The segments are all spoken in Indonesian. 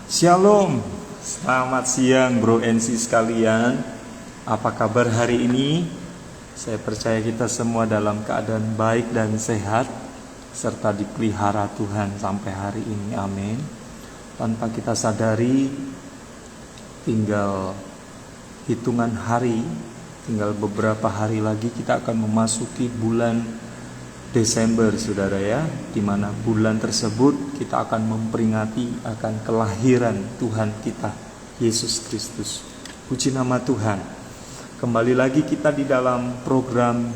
Shalom, selamat siang Bro NC sekalian. Apa kabar hari ini? Saya percaya kita semua dalam keadaan baik dan sehat, serta dipelihara Tuhan sampai hari ini, amin. Tanpa kita sadari, tinggal hitungan hari, tinggal beberapa hari lagi kita akan memasuki bulan Desember, saudara ya, di mana bulan tersebut kita akan memperingati akan kelahiran Tuhan kita, Yesus Kristus. Puji nama Tuhan. Kembali lagi kita di dalam program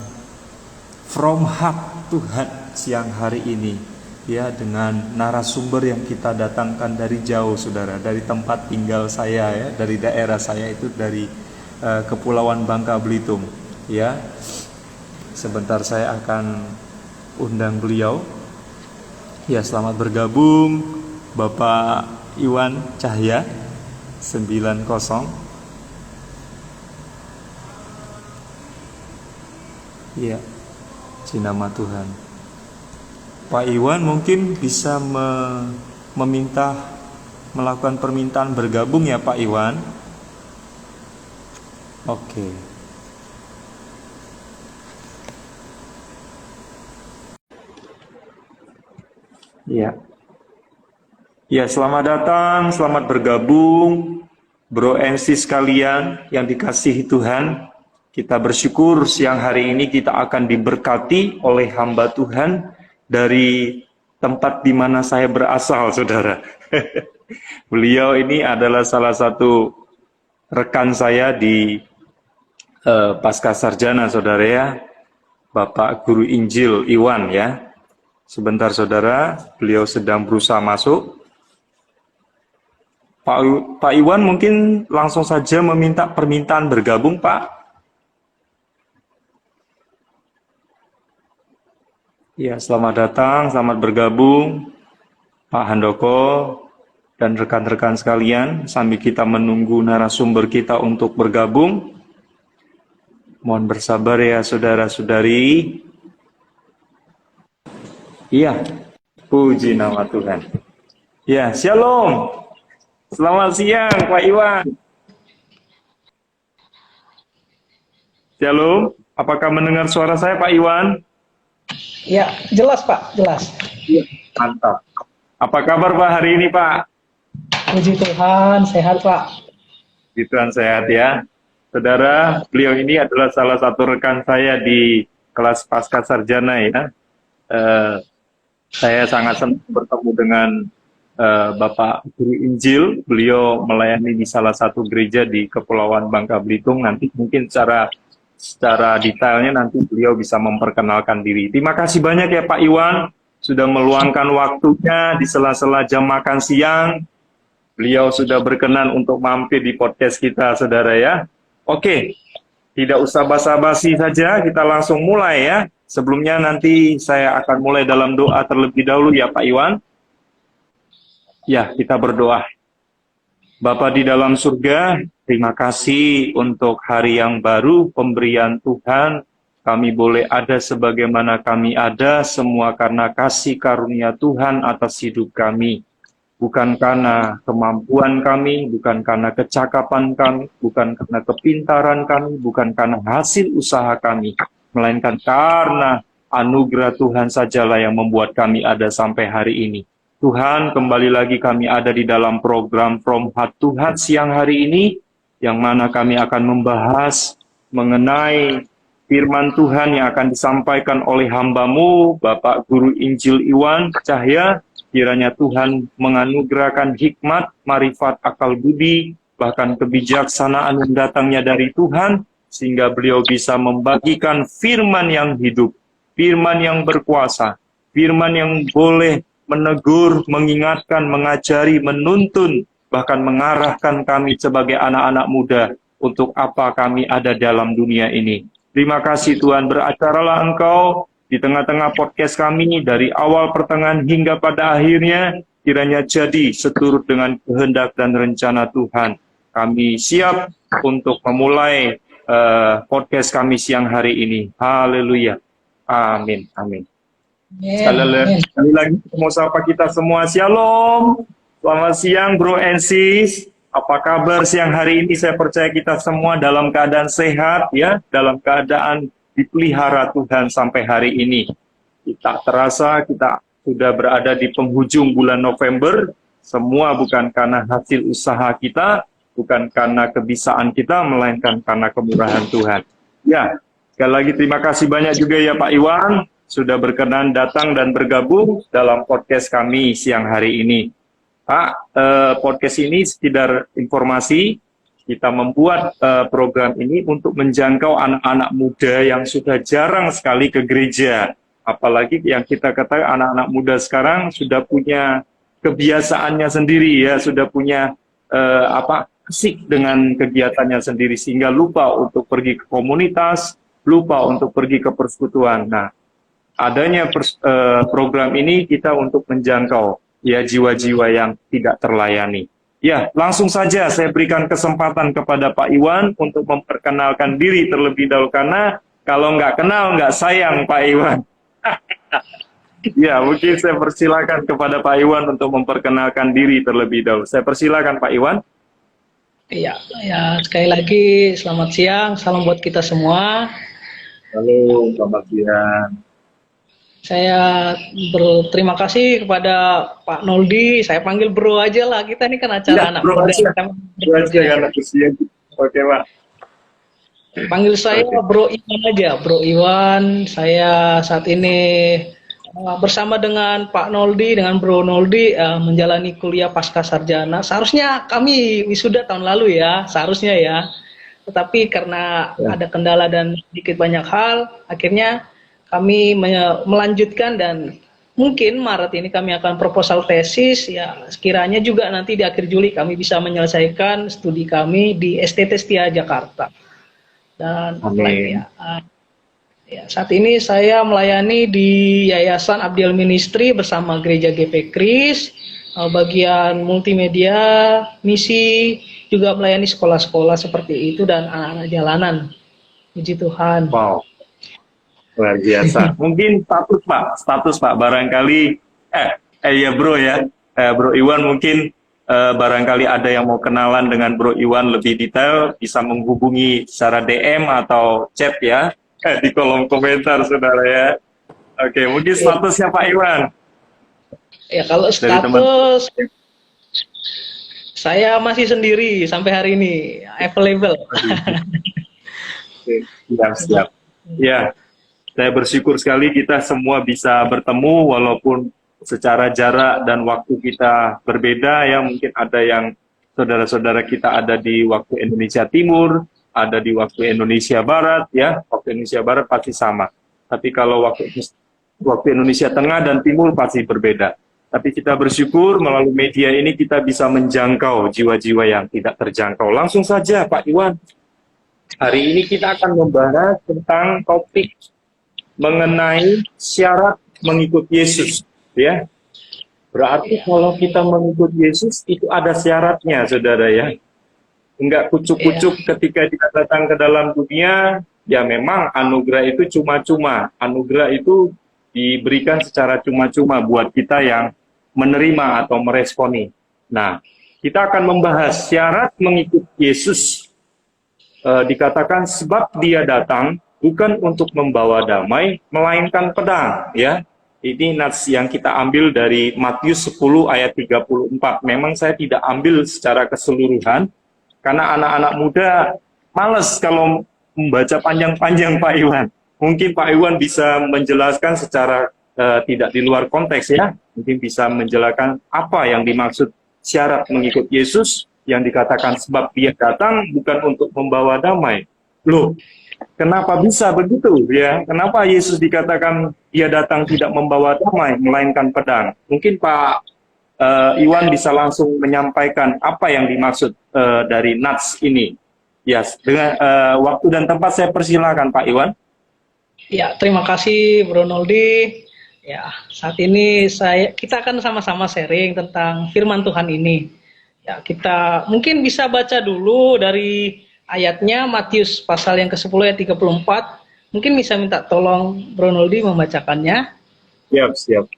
From Heart Tuhan siang hari ini, ya, dengan narasumber yang kita datangkan dari jauh, saudara, dari tempat tinggal saya, ya, dari daerah saya itu dari Kepulauan Bangka Belitung, ya. Sebentar saya akan undang beliau. Ya, selamat bergabung Bapak Iwan Cahya 90. Ya, puji nama Tuhan. Pak Iwan mungkin bisa meminta melakukan permintaan bergabung ya Pak Iwan. Oke. Ya. Ya, selamat datang, selamat bergabung Bro NC sekalian yang dikasihi Tuhan. Kita bersyukur siang hari ini kita akan diberkati oleh hamba Tuhan dari tempat di mana saya berasal, saudara. Beliau ini adalah salah satu rekan saya di Pasca Sarjana, saudara ya. Bapak Guru Injil Iwan ya. Sebentar saudara, beliau sedang berusaha masuk. Pak Iwan mungkin langsung saja meminta permintaan bergabung, Pak. Ya, selamat datang, selamat bergabung Pak Handoko dan rekan-rekan sekalian. Sambil kita menunggu narasumber kita untuk bergabung, mohon bersabar ya saudara-saudari. Iya, puji nama Tuhan. Ya, shalom. Selamat siang, Pak Iwan. Shalom, apakah mendengar suara saya, Pak Iwan? Ya, jelas Pak, jelas. Ya, mantap. Apa kabar Pak hari ini, Pak? Puji Tuhan, sehat Pak. Puji Tuhan sehat ya. Saudara, beliau ini adalah salah satu rekan saya di kelas Pasca Sarjana ya. Saya sangat senang bertemu dengan Bapak Guru Injil. Beliau melayani di salah satu gereja di Kepulauan Bangka Belitung. Nanti mungkin secara detailnya nanti beliau bisa memperkenalkan diri. Terima kasih banyak ya Pak Iwan sudah meluangkan waktunya di sela-sela jam makan siang. Beliau sudah berkenan untuk mampir di podcast kita, saudara ya. Oke, tidak usah basa-basi saja, kita langsung mulai ya. Sebelumnya nanti saya akan mulai dalam doa terlebih dahulu ya Pak Iwan. Ya, kita berdoa. Bapa di dalam surga, terima kasih untuk hari yang baru, pemberian Tuhan. Kami boleh ada sebagaimana kami ada, semua karena kasih karunia Tuhan atas hidup kami. Bukan karena kemampuan kami, bukan karena kecakapan kami, bukan karena kepintaran kami, bukan karena hasil usaha kami, melainkan karena anugerah Tuhan sajalah yang membuat kami ada sampai hari ini. Tuhan, kembali lagi kami ada di dalam program From Heart Tuhan siang hari ini, yang mana kami akan membahas mengenai firman Tuhan yang akan disampaikan oleh hamba-Mu, Bapak Guru Injil Iwan Cahya. Kiranya Tuhan menganugerahkan hikmat, marifat, akal budi, bahkan kebijaksanaan yang datangnya dari Tuhan, sehingga beliau bisa membagikan firman yang hidup, firman yang berkuasa, firman yang boleh menegur, mengingatkan, mengajari, menuntun, bahkan mengarahkan kami sebagai anak-anak muda untuk apa kami ada dalam dunia ini. Terima kasih Tuhan, beracaralah Engkau di tengah-tengah podcast kami dari awal, pertengahan, hingga pada akhirnya, kiranya jadi seturut dengan kehendak dan rencana Tuhan. Kami siap untuk memulai podcast kami siang hari ini. Haleluya. Amin. Amin. Sekali lagi mau sapa kita semua. Shalom. Selamat siang Bro Ensis. Apa kabar siang hari ini? Saya percaya kita semua dalam keadaan sehat ya, dalam keadaan dipelihara Tuhan sampai hari ini. Kita terasa kita sudah berada di penghujung bulan November. Semua bukan karena hasil usaha kita, bukan karena kebisaan kita, melainkan karena kemurahan Tuhan. Ya, sekali lagi terima kasih banyak juga ya Pak Iwan sudah berkenan datang dan bergabung dalam podcast kami siang hari ini. Pak, podcast ini sekedar informasi, kita membuat program ini untuk menjangkau anak-anak muda yang sudah jarang sekali ke gereja. Apalagi yang kita katakan anak-anak muda sekarang sudah punya kebiasaannya sendiri ya, sudah punya asik dengan kegiatannya sendiri sehingga lupa untuk pergi ke komunitas, lupa untuk pergi ke persekutuan. Nah, adanya program ini kita untuk menjangkau ya jiwa-jiwa yang tidak terlayani. Ya, langsung saja saya berikan kesempatan kepada Pak Iwan untuk memperkenalkan diri terlebih dahulu karena kalau nggak kenal nggak sayang Pak Iwan. Ya, mungkin saya persilakan kepada Pak Iwan untuk memperkenalkan diri terlebih dahulu. Saya persilakan Pak Iwan. Iya, ya sekali lagi selamat siang, salam buat kita semua. Halo, selamat siang. Saya berterima kasih kepada Pak Noldi, saya panggil bro aja lah, kita ini kan acara Ya, anak bro muda. aja. Bro aja anak usia. Oke, Pak. Panggil saya Bro Iwan aja, Bro Iwan. Saya saat ini bersama dengan Pak Noldi, dengan Bro Noldi menjalani kuliah pasca sarjana. Seharusnya kami wisuda tahun lalu ya, seharusnya ya. Tetapi karena ada kendala dan sedikit banyak hal, akhirnya kami melanjutkan dan mungkin Maret ini kami akan proposal tesis ya, sekiranya juga nanti di akhir Juli kami bisa menyelesaikan studi kami di STT Setia Jakarta. Dan saat ini saya melayani di Yayasan Abdiel Ministry bersama Gereja GP Kris, bagian multimedia, misi, juga melayani sekolah-sekolah seperti itu dan anak-anak jalanan. Puji Tuhan. Wow. Luar biasa. Mungkin status Pak barangkali ya Bro ya. Bro Iwan mungkin barangkali ada yang mau kenalan dengan Bro Iwan lebih detail bisa menghubungi secara DM atau chat ya di kolom komentar Saudara ya. Oke, mungkin statusnya Pak Iwan. Ya kalau status saya masih sendiri sampai hari ini available. Siap. Ya. Saya bersyukur sekali kita semua bisa bertemu walaupun secara jarak dan waktu kita berbeda ya. Mungkin ada yang saudara-saudara kita ada di waktu Indonesia Timur, ada di waktu Indonesia Barat ya. Waktu Indonesia Barat pasti sama. Tapi kalau waktu Indonesia Tengah dan Timur pasti berbeda. Tapi kita bersyukur melalui media ini kita bisa menjangkau jiwa-jiwa yang tidak terjangkau. Langsung saja Pak Iwan. Hari ini kita akan membahas tentang topik mengenai syarat mengikut Yesus, ya. Berarti kalau kita mengikut Yesus itu ada syaratnya, Saudara ya. Enggak kucuk-kucuk ketika kita datang ke dalam dunia, ya memang anugerah itu cuma-cuma. Anugerah itu diberikan secara cuma-cuma buat kita yang menerima atau meresponi. Nah, kita akan membahas syarat mengikut Yesus. Dikatakan sebab dia datang bukan untuk membawa damai, melainkan pedang, ya. Ini nats yang kita ambil dari Matius 10 ayat 34. Memang saya tidak ambil secara keseluruhan, karena anak-anak muda males kalau membaca panjang-panjang Pak Iwan. Mungkin Pak Iwan bisa menjelaskan secara tidak di luar konteks ya. Mungkin bisa menjelaskan apa yang dimaksud syarat mengikut Yesus, yang dikatakan sebab dia datang bukan untuk membawa damai. Loh, kenapa bisa begitu ya? Kenapa Yesus dikatakan dia datang tidak membawa damai, melainkan pedang? Mungkin Pak Iwan bisa langsung menyampaikan apa yang dimaksud dari nats ini. Ya, dengan waktu dan tempat saya persilakan Pak Iwan. Ya, terima kasih Bro Noldi. Ya, saat ini kita akan sama-sama sharing tentang firman Tuhan ini. Ya, kita mungkin bisa baca dulu dari ayatnya Matius pasal yang ke-10 ayat 34. Mungkin bisa minta tolong Bro Noldi membacakannya. Siap.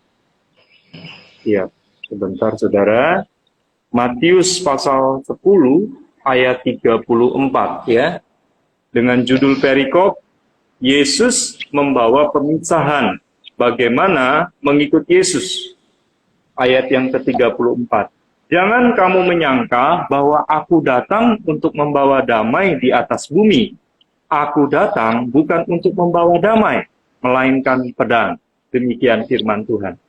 Sebentar, Saudara. Matius pasal 10 ayat 34 ya. Dengan judul perikop, Yesus membawa pemisahan bagaimana mengikut Yesus. Ayat yang ke-34. Jangan kamu menyangka bahwa aku datang untuk membawa damai di atas bumi. Aku datang bukan untuk membawa damai, melainkan pedang. Demikian firman Tuhan.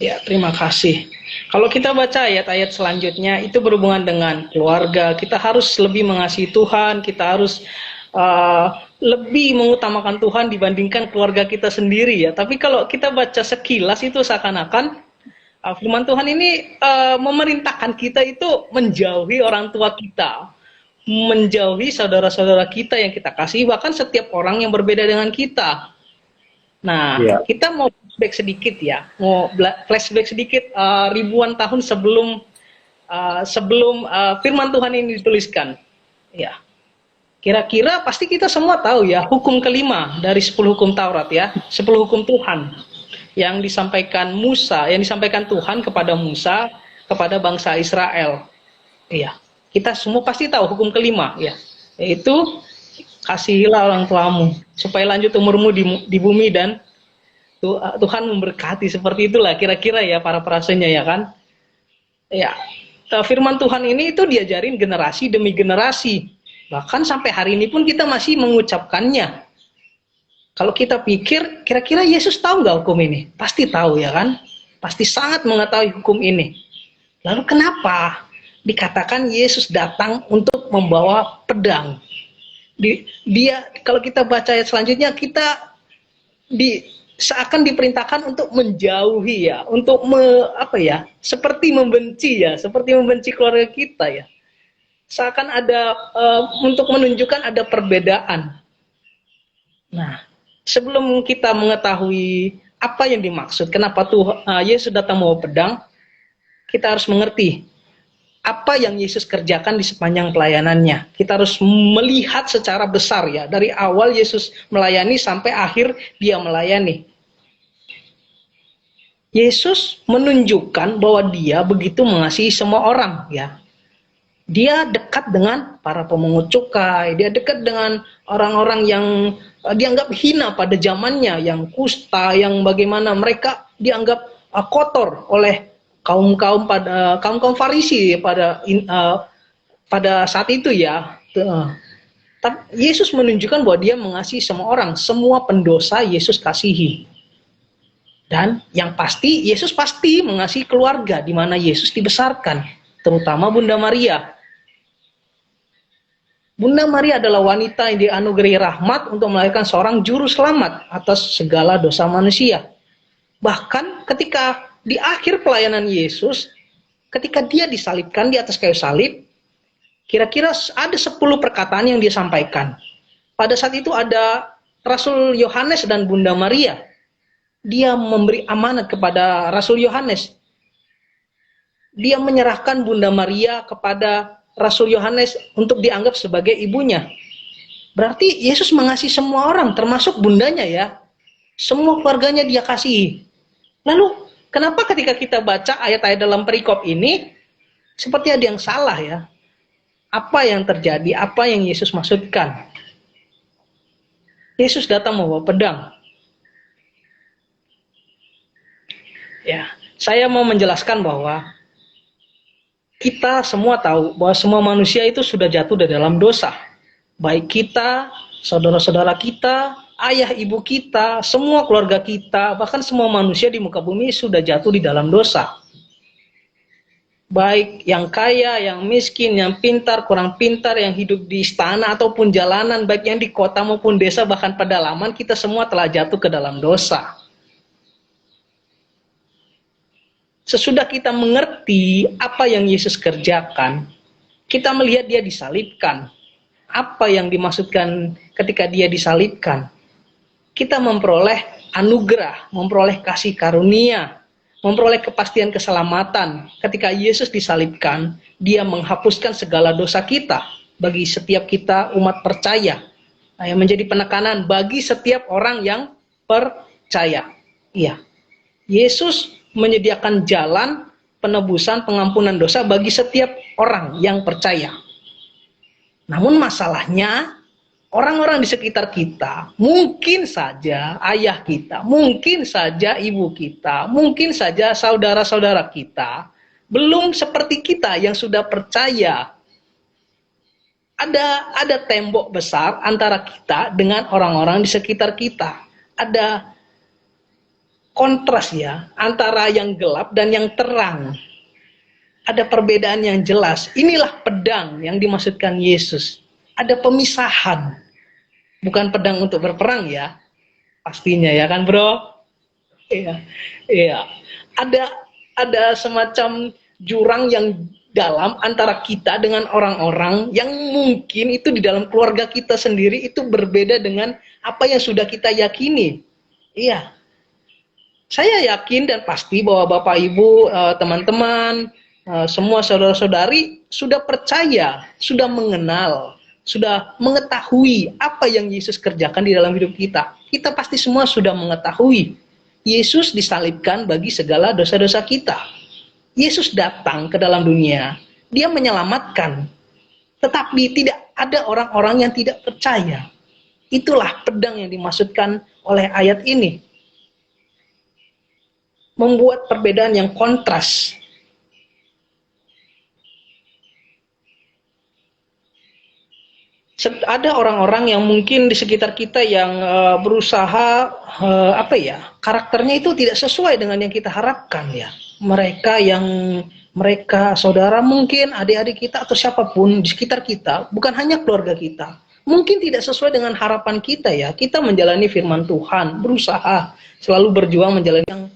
Ya, terima kasih. Kalau kita baca ayat-ayat selanjutnya, itu berhubungan dengan keluarga. Kita harus lebih mengasihi Tuhan, kita harus lebih mengutamakan Tuhan dibandingkan keluarga kita sendiri ya. Tapi kalau kita baca sekilas itu seakan-akan firman Tuhan ini memerintahkan kita itu menjauhi orang tua kita, menjauhi saudara-saudara kita yang kita kasih, bahkan setiap orang yang berbeda dengan kita. Nah, Ya. kita mau flashback sedikit ya, flashback sedikit ribuan tahun sebelum firman Tuhan ini dituliskan. Ya, kira-kira pasti kita semua tahu ya, hukum kelima dari 10 hukum Taurat ya, 10 hukum Tuhan yang disampaikan Musa, yang disampaikan Tuhan kepada Musa, kepada bangsa Israel. Iya, kita semua pasti tahu hukum kelima ya, yaitu kasihilah orang tuamu supaya lanjut umurmu di bumi dan Tuhan memberkati. Seperti itulah kira-kira ya para prasenya ya kan. Ya, firman Tuhan ini itu diajarin generasi demi generasi. Bahkan sampai hari ini pun kita masih mengucapkannya. Kalau kita pikir, kira-kira Yesus tahu nggak hukum ini? Pasti tahu ya kan? Pasti sangat mengetahui hukum ini. Lalu kenapa dikatakan Yesus datang untuk membawa pedang? Dia kalau kita baca ayat selanjutnya, kita seakan diperintahkan untuk menjauhi ya, untuk seperti membenci keluarga kita ya. Seakan ada untuk menunjukkan ada perbedaan. Nah, sebelum kita mengetahui apa yang dimaksud, kenapa Yesus datang membawa pedang, kita harus mengerti apa yang Yesus kerjakan di sepanjang pelayanannya. Kita harus melihat secara besar ya, dari awal Yesus melayani sampai akhir dia melayani. Yesus menunjukkan bahwa dia begitu mengasihi semua orang ya. Dia dekat dengan para pemungut cukai, dia dekat dengan orang-orang yang dianggap hina pada zamannya, yang kusta, yang bagaimana mereka dianggap kotor oleh kaum Farisi pada saat itu ya. Tapi Yesus menunjukkan bahwa dia mengasihi semua orang, semua pendosa Yesus kasihi. Dan yang pasti Yesus pasti mengasihi keluarga di mana Yesus dibesarkan, terutama Bunda Maria. Bunda Maria adalah wanita yang dianugerahi rahmat untuk melahirkan seorang juru selamat atas segala dosa manusia. Bahkan ketika di akhir pelayanan Yesus, ketika dia disalibkan di atas kayu salib, kira-kira ada 10 perkataan yang dia sampaikan. Pada saat itu ada Rasul Yohanes dan Bunda Maria. Dia memberi amanat kepada Rasul Yohanes. Dia menyerahkan Bunda Maria kepada Rasul Yohanes untuk dianggap sebagai ibunya. Berarti Yesus mengasihi semua orang, termasuk bundanya ya. Semua keluarganya dia kasihi. Lalu, kenapa ketika kita baca ayat-ayat dalam perikop ini, seperti ada yang salah ya? Apa yang terjadi? Apa yang Yesus maksudkan? Yesus datang membawa pedang. Ya, saya mau menjelaskan bahwa kita semua tahu bahwa semua manusia itu sudah jatuh di dalam dosa. Baik kita, saudara-saudara kita, ayah ibu kita, semua keluarga kita, bahkan semua manusia di muka bumi sudah jatuh di dalam dosa. Baik yang kaya, yang miskin, yang pintar, kurang pintar, yang hidup di istana ataupun jalanan, baik yang di kota maupun desa, bahkan pedalaman, kita semua telah jatuh ke dalam dosa. Sesudah kita mengerti apa yang Yesus kerjakan, kita melihat dia disalibkan. Apa yang dimaksudkan ketika dia disalibkan? Kita memperoleh anugerah, memperoleh kasih karunia, memperoleh kepastian keselamatan. Ketika Yesus disalibkan, dia menghapuskan segala dosa kita bagi setiap kita umat percaya. Yang menjadi penekanan bagi setiap orang yang percaya. Iya. Yesus menyediakan jalan penebusan, pengampunan dosa bagi setiap orang yang percaya. Namun masalahnya, orang-orang di sekitar kita, mungkin saja ayah kita, mungkin saja ibu kita, mungkin saja saudara-saudara kita, belum seperti kita yang sudah percaya. Ada tembok besar antara kita dengan orang-orang di sekitar kita. Ada kontras ya, antara yang gelap dan yang terang. Ada perbedaan yang jelas. Inilah pedang yang dimaksudkan Yesus. Ada pemisahan. Bukan pedang untuk berperang ya. Pastinya ya kan bro? Iya. Iya. Ada semacam jurang yang dalam antara kita dengan orang-orang yang mungkin itu di dalam keluarga kita sendiri itu berbeda dengan apa yang sudah kita yakini. Iya. Saya yakin dan pasti bahwa Bapak Ibu, teman-teman, semua saudara-saudari sudah percaya, sudah mengenal, sudah mengetahui apa yang Yesus kerjakan di dalam hidup kita. Kita pasti semua sudah mengetahui. Yesus disalibkan bagi segala dosa-dosa kita. Yesus datang ke dalam dunia, dia menyelamatkan. Tetapi tidak ada orang-orang yang tidak percaya. Itulah pedang yang dimaksudkan oleh ayat ini. Membuat perbedaan yang kontras. Ada orang-orang yang mungkin di sekitar kita yang berusaha karakternya itu tidak sesuai dengan yang kita harapkan ya. Mereka saudara mungkin adik-adik kita atau siapapun di sekitar kita, bukan hanya keluarga kita, mungkin tidak sesuai dengan harapan kita ya. Kita menjalani firman Tuhan, berusaha selalu berjuang menjalani yang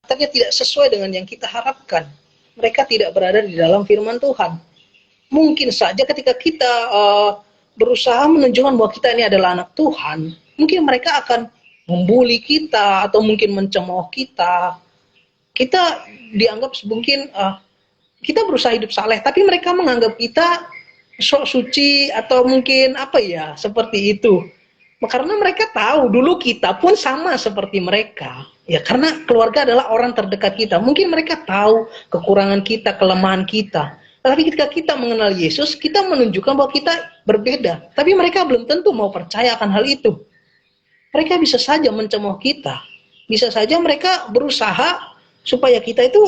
karakternya tidak sesuai dengan yang kita harapkan. Mereka tidak berada di dalam firman Tuhan. Mungkin saja ketika kita berusaha menunjukkan bahwa kita ini adalah anak Tuhan, mungkin mereka akan membuli kita atau mungkin mencemooh kita. Kita dianggap mungkin kita berusaha hidup saleh, tapi mereka menganggap kita sok suci atau mungkin seperti itu. Karena mereka tahu dulu kita pun sama seperti mereka. Ya karena keluarga adalah orang terdekat kita. Mungkin mereka tahu kekurangan kita, kelemahan kita. Tapi ketika kita mengenal Yesus, kita menunjukkan bahwa kita berbeda. Tapi mereka belum tentu mau percaya akan hal itu. Mereka bisa saja mencemooh kita. Bisa saja mereka berusaha supaya kita itu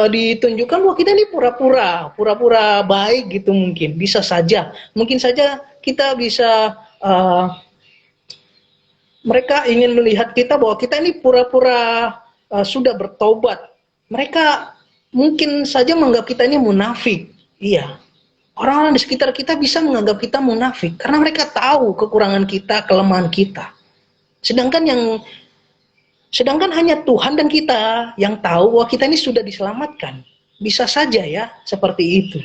ditunjukkan bahwa kita ini pura-pura baik gitu mungkin. Bisa saja. Mungkin saja kita bisa mereka ingin melihat kita bahwa kita ini pura-pura sudah bertobat. Mereka mungkin saja menganggap kita ini munafik. Iya. Orang-orang di sekitar kita bisa menganggap kita munafik karena mereka tahu kekurangan kita, kelemahan kita. Sedangkan hanya Tuhan dan kita yang tahu bahwa kita ini sudah diselamatkan. Bisa saja ya seperti itu.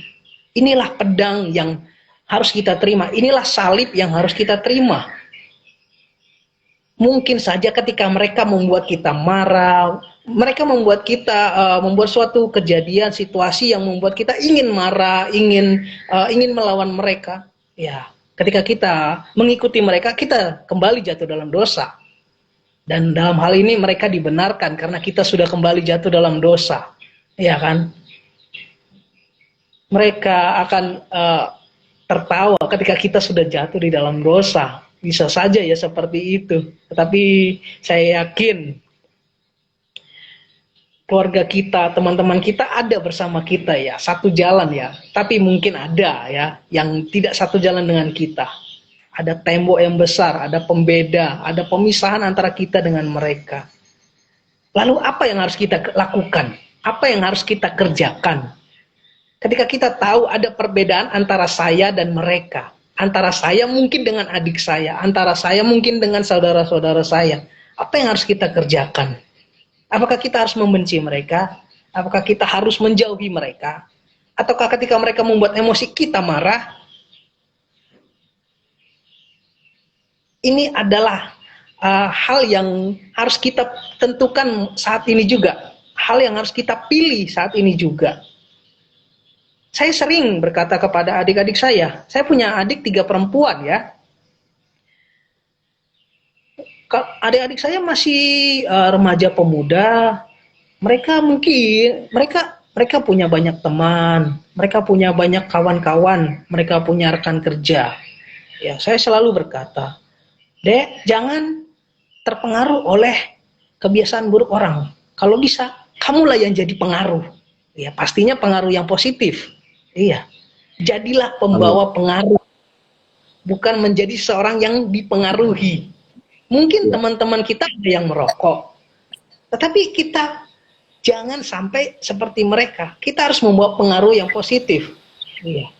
Inilah pedang yang harus kita terima. Inilah salib yang harus kita terima. Mungkin saja ketika mereka membuat kita marah, mereka membuat kita membuat suatu kejadian, situasi yang membuat kita ingin marah, ingin melawan mereka. Ya, ketika kita mengikuti mereka, kita kembali jatuh dalam dosa. Dan dalam hal ini mereka dibenarkan karena kita sudah kembali jatuh dalam dosa. Ya kan? Mereka akan tertawa ketika kita sudah jatuh di dalam dosa. Bisa saja ya seperti itu. Tetapi saya yakin keluarga kita, teman-teman kita ada bersama kita ya, satu jalan ya. Tapi mungkin ada ya yang tidak satu jalan dengan kita. Ada tembok yang besar, ada pembeda, ada pemisahan antara kita dengan mereka. Lalu apa yang harus kita lakukan? Apa yang harus kita kerjakan? Ketika kita tahu ada perbedaan antara saya dan mereka, antara saya mungkin dengan adik saya, antara saya mungkin dengan saudara-saudara saya, apa yang harus kita kerjakan? Apakah kita harus membenci mereka? Apakah kita harus menjauhi mereka? Ataukah ketika mereka membuat emosi kita marah? Ini adalah hal yang harus kita tentukan saat ini juga. Hal yang harus kita pilih saat ini juga. Saya sering berkata kepada adik-adik saya punya adik 3 perempuan ya. adik-adik saya masih remaja pemuda, mereka punya banyak teman, mereka punya banyak kawan-kawan, mereka punya rekan kerja. Ya, saya selalu berkata, Dek, jangan terpengaruh oleh kebiasaan buruk orang. Kalau bisa, kamulah yang jadi pengaruh. Ya, pastinya pengaruh yang positif. Iya. Jadilah pembawa pengaruh, bukan menjadi seorang yang dipengaruhi. Mungkin teman-teman kita ada yang merokok, tetapi kita jangan sampai seperti mereka. Kita harus membawa pengaruh yang positif. Iya.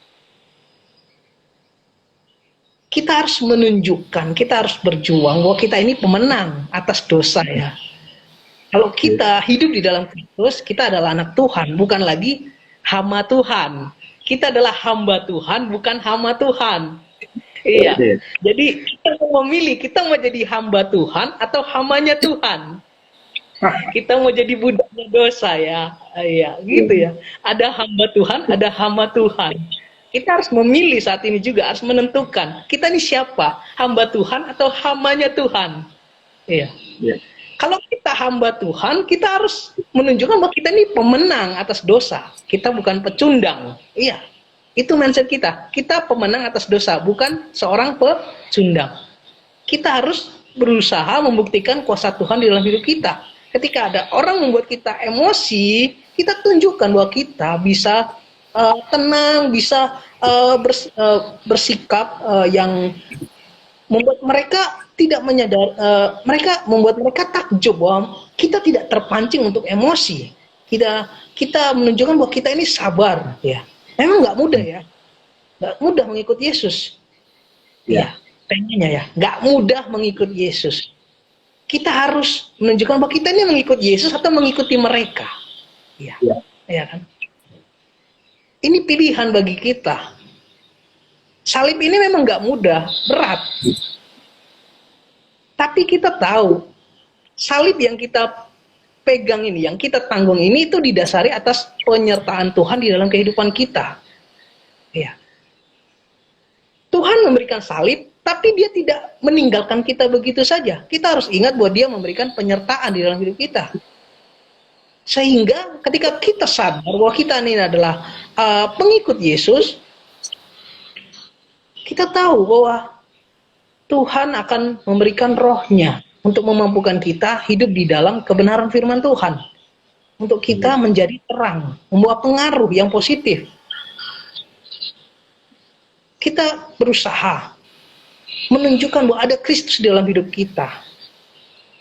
Kita harus menunjukkan, kita harus berjuang bahwa kita ini pemenang atas dosa ya. Kalau kita hidup di dalam Kristus, kita adalah anak Tuhan, bukan lagi hamba Tuhan. Kita adalah hamba Tuhan, bukan hamba Tuhan. Iya. Jadi kita mau memilih, kita mau jadi hamba Tuhan atau hambanya Tuhan. Kita mau jadi budaknya dosa ya. Iya, gitu ya. Ada hamba Tuhan, ada hamba Tuhan. Kita harus memilih saat ini juga, harus menentukan kita ini siapa, hamba Tuhan atau hambanya Tuhan. Iya. Kalau kita hamba Tuhan, kita harus menunjukkan bahwa kita ini pemenang atas dosa. Kita bukan pecundang. Iya. Itu mindset kita. Kita pemenang atas dosa, bukan seorang pecundang. Kita harus berusaha membuktikan kuasa Tuhan di dalam hidup kita. Ketika ada orang membuat kita emosi, kita tunjukkan bahwa kita bisa tenang, bisa bersikap yang membuat mereka tidak menyadari, membuat mereka takjub bahwa kita tidak terpancing untuk emosi. Kita menunjukkan bahwa kita ini sabar, ya. Memang nggak mudah ya, nggak mudah mengikut Yesus. Ya, pengennya ya, nggak mudah mengikut Yesus. Kita harus menunjukkan bahwa kita ini mengikut Yesus atau mengikuti mereka. Ya, ya kan? Ini pilihan bagi kita. Salib ini memang nggak mudah, berat. Tapi kita tahu, salib yang kita pegang ini, yang kita tanggung ini itu didasari atas penyertaan Tuhan di dalam kehidupan kita. Ya. Tuhan memberikan salib, tapi dia tidak meninggalkan kita begitu saja. Kita harus ingat bahwa dia memberikan penyertaan di dalam hidup kita. Sehingga ketika kita sadar bahwa kita ini adalah pengikut Yesus, kita tahu bahwa Tuhan akan memberikan rohnya untuk memampukan kita hidup di dalam kebenaran firman Tuhan. Untuk kita menjadi terang, membawa pengaruh yang positif. Kita berusaha menunjukkan bahwa ada Kristus di dalam hidup kita.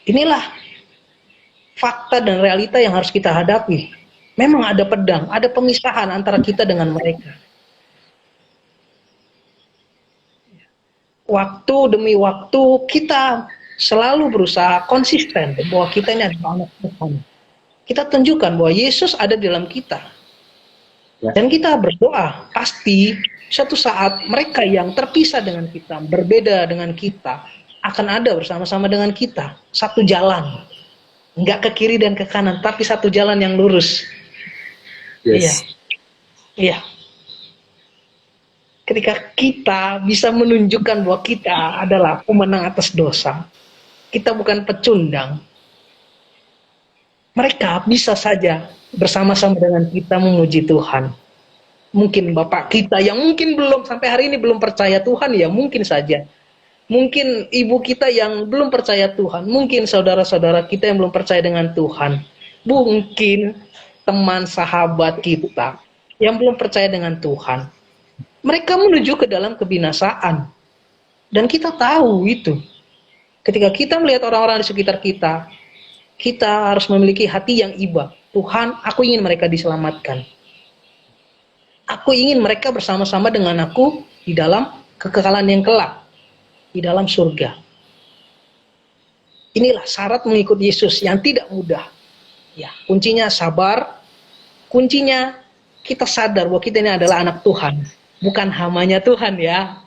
Inilah fakta dan realita yang harus kita hadapi. Memang ada pedang, ada pemisahan antara kita dengan mereka. Waktu demi waktu kita selalu berusaha konsisten bahwa kita ini adalah anak Tuhan. Kita tunjukkan bahwa Yesus ada di dalam kita. Dan kita berdoa, pasti suatu saat mereka yang terpisah dengan kita, berbeda dengan kita, akan ada bersama-sama dengan kita. Satu jalan. Enggak ke kiri dan ke kanan, tapi satu jalan yang lurus. Iya. Iya. Ketika kita bisa menunjukkan bahwa kita adalah pemenang atas dosa, kita bukan pecundang, mereka bisa saja bersama-sama dengan kita memuji Tuhan. Mungkin bapak kita yang mungkin belum sampai hari ini belum percaya Tuhan, ya mungkin saja. Mungkin ibu kita yang belum percaya Tuhan, mungkin saudara-saudara kita yang belum percaya dengan Tuhan, mungkin teman sahabat kita yang belum percaya dengan Tuhan. Mereka menuju ke dalam kebinasaan. Dan kita tahu itu. Ketika kita melihat orang-orang di sekitar kita, kita harus memiliki hati yang iba. Tuhan, aku ingin mereka diselamatkan. Aku ingin mereka bersama-sama dengan aku di dalam kekekalan yang kelak. Di dalam surga. Inilah syarat mengikut Yesus yang tidak mudah. Ya, kuncinya sabar. Kuncinya kita sadar bahwa kita ini adalah anak Tuhan. Bukan hambanya Tuhan ya.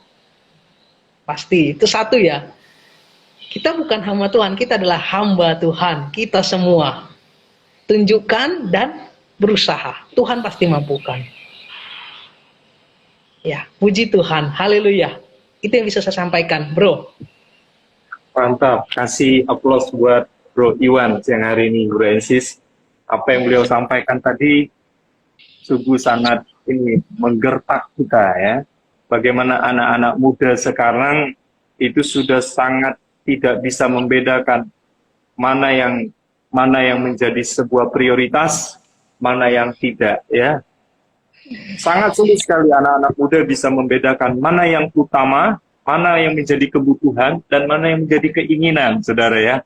Pasti, itu satu ya. Kita bukan hamba Tuhan, kita adalah hamba Tuhan. Kita semua. Tunjukkan dan berusaha. Tuhan pasti mampukan. Ya, puji Tuhan. Haleluya. Itu yang bisa saya sampaikan, bro. Mantap, kasih aplaus buat Bro Iwan siang hari ini, Bro Ensis. Apa yang beliau sampaikan tadi sungguh sangat ini menggertak kita ya. Bagaimana anak-anak muda sekarang itu sudah sangat tidak bisa membedakan mana yang menjadi sebuah prioritas, mana yang tidak ya. Sangat sulit sekali anak-anak muda bisa membedakan mana yang utama, mana yang menjadi kebutuhan, dan mana yang menjadi keinginan, saudara ya.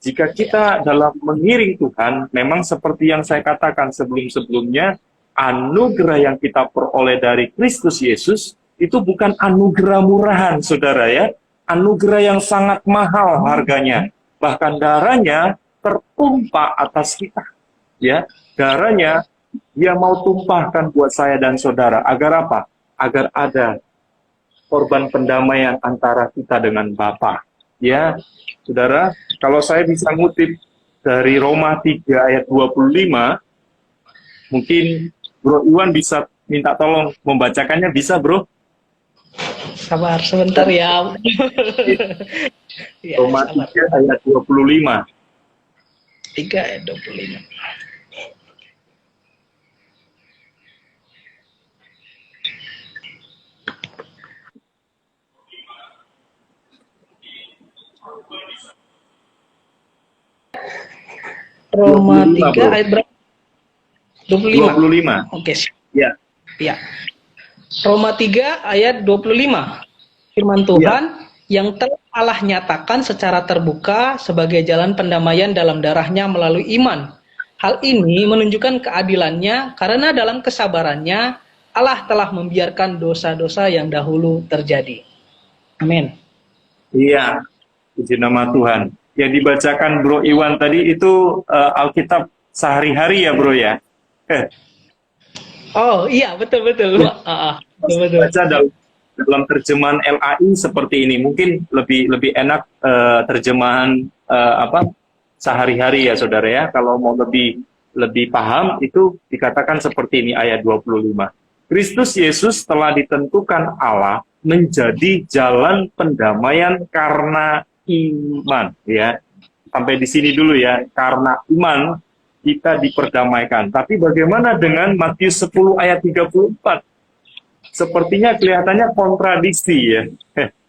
Jika kita dalam mengiring Tuhan, memang seperti yang saya katakan sebelum-sebelumnya, anugerah yang kita peroleh dari Kristus Yesus, itu bukan anugerah murahan, saudara ya. Anugerah yang sangat mahal harganya. Bahkan darahnya tertumpah atas kita. Ya, darahnya dia mau tumpahkan buat saya dan saudara. Agar apa? Agar ada korban pendamaian antara kita dengan Bapa. Ya, saudara, kalau saya bisa ngutip dari Roma 3 ayat 25, mungkin Bro Iwan bisa minta tolong membacakannya, bisa Bro? Sabar sebentar ya. Ya, Roma 3 ayat 25. 3 ayat 25. Roma 3 bro. ayat berapa? 25. 25. Oke. Ya. Ya. Roma 3 ayat 25. Firman Tuhan yang telah Allah nyatakan secara terbuka sebagai jalan pendamaian dalam darahnya melalui iman. Hal ini menunjukkan keadilannya karena dalam kesabarannya Allah telah membiarkan dosa-dosa yang dahulu terjadi. Amin. Iya, puji nama Tuhan. Yang dibacakan Bro Iwan tadi itu Alkitab sehari-hari ya Bro ya? Oh iya, betul-betul. Betul-betul. Baca dalam terjemahan LAI seperti ini. Mungkin lebih enak terjemahan sehari-hari ya saudara ya. Kalau mau lebih paham itu dikatakan seperti ini ayat 25. Kristus Yesus telah ditentukan Allah menjadi jalan pendamaian karena iman ya. Sampai di sini dulu ya, karena iman kita diperdamaikan. Tapi bagaimana dengan Matius 10 ayat 34? Sepertinya kelihatannya kontradiksi ya.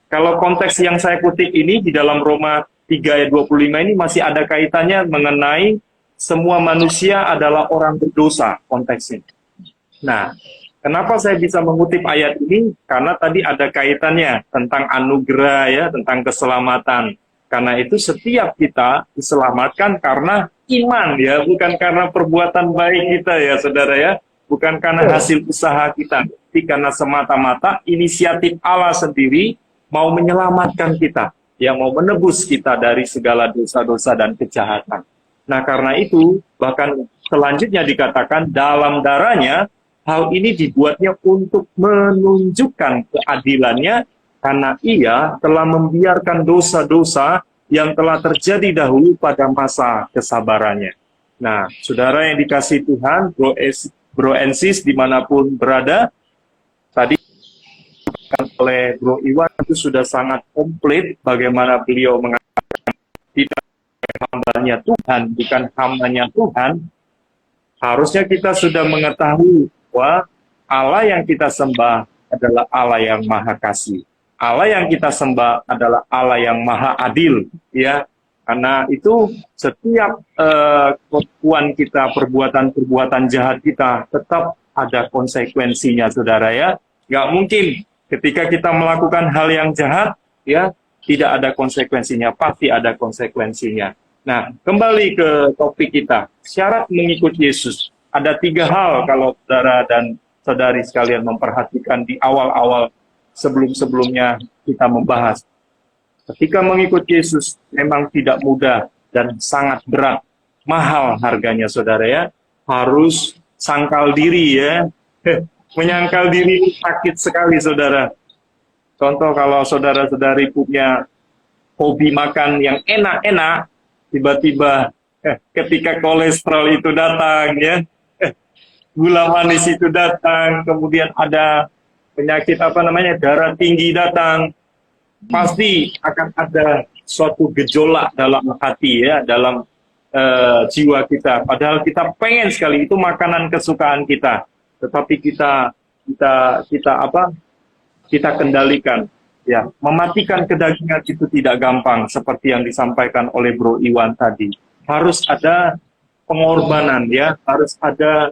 Kalau konteks yang saya kutip ini di dalam Roma 3 ayat 25 ini masih ada kaitannya mengenai semua manusia adalah orang berdosa konteksnya. Nah, kenapa saya bisa mengutip ayat ini? Karena tadi ada kaitannya tentang anugerah ya, tentang keselamatan. Karena itu setiap kita diselamatkan karena iman ya, bukan karena perbuatan baik kita ya saudara ya. Bukan karena hasil usaha kita, tapi karena semata-mata inisiatif Allah sendiri mau menyelamatkan kita, yang mau menebus kita dari segala dosa-dosa dan kejahatan. Nah karena itu, bahkan selanjutnya dikatakan dalam darahnya, hal ini dibuatnya untuk menunjukkan keadilannya, karena ia telah membiarkan dosa-dosa yang telah terjadi dahulu pada masa kesabarannya. Nah, saudara yang dikasih Tuhan, Bro Ensis dimanapun berada, tadi oleh Bro Iwan itu sudah sangat komplit bagaimana beliau mengatakan tidak hambanya Tuhan, bukan hambanya Tuhan. Harusnya kita sudah mengetahui bahwa Allah yang kita sembah adalah Allah yang maha kasih. Allah yang kita sembah adalah Allah yang maha adil, ya. Karena itu setiap kelakuan kita, perbuatan-perbuatan jahat kita tetap ada konsekuensinya, saudara ya. Nggak mungkin ketika kita melakukan hal yang jahat, ya tidak ada konsekuensinya, pasti ada konsekuensinya. Nah, kembali ke topik kita, syarat mengikut Yesus. Ada 3 hal kalau saudara dan saudari sekalian memperhatikan di awal-awal sebelum-sebelumnya kita membahas. Ketika mengikut Yesus memang tidak mudah dan sangat berat, mahal harganya saudara ya. Harus sangkal diri ya. Menyangkal diri sakit sekali saudara. Contoh kalau saudara-saudari punya hobi makan yang enak-enak, tiba-tiba ketika kolesterol itu datang ya, gula manis itu datang, kemudian ada penyakit darah tinggi datang, pasti akan ada suatu gejolak dalam hati ya, dalam jiwa kita. Padahal kita pengen sekali, itu makanan kesukaan kita, tetapi kita kendalikan. Ya, mematikan kedagingan itu tidak gampang, seperti yang disampaikan oleh Bro Iwan tadi. Harus ada pengorbanan ya, harus ada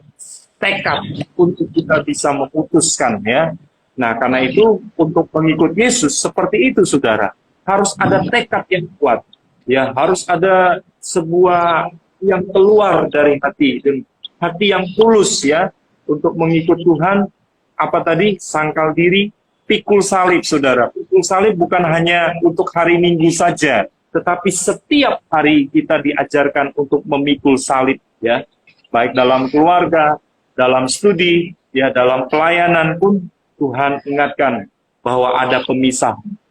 tekad untuk kita bisa memutuskan ya. Nah, karena itu untuk mengikut Yesus seperti itu, saudara. Harus ada tekad yang kuat. Ya, harus ada sebuah yang keluar dari hati, dan hati yang tulus ya untuk mengikut Tuhan. Apa tadi? Sangkal diri, pikul salib, saudara. Pikul salib bukan hanya untuk hari Minggu saja, tetapi setiap hari kita diajarkan untuk memikul salib ya. Baik dalam keluarga, dalam studi, ya dalam pelayanan pun Tuhan ingatkan bahwa ada pemisahan.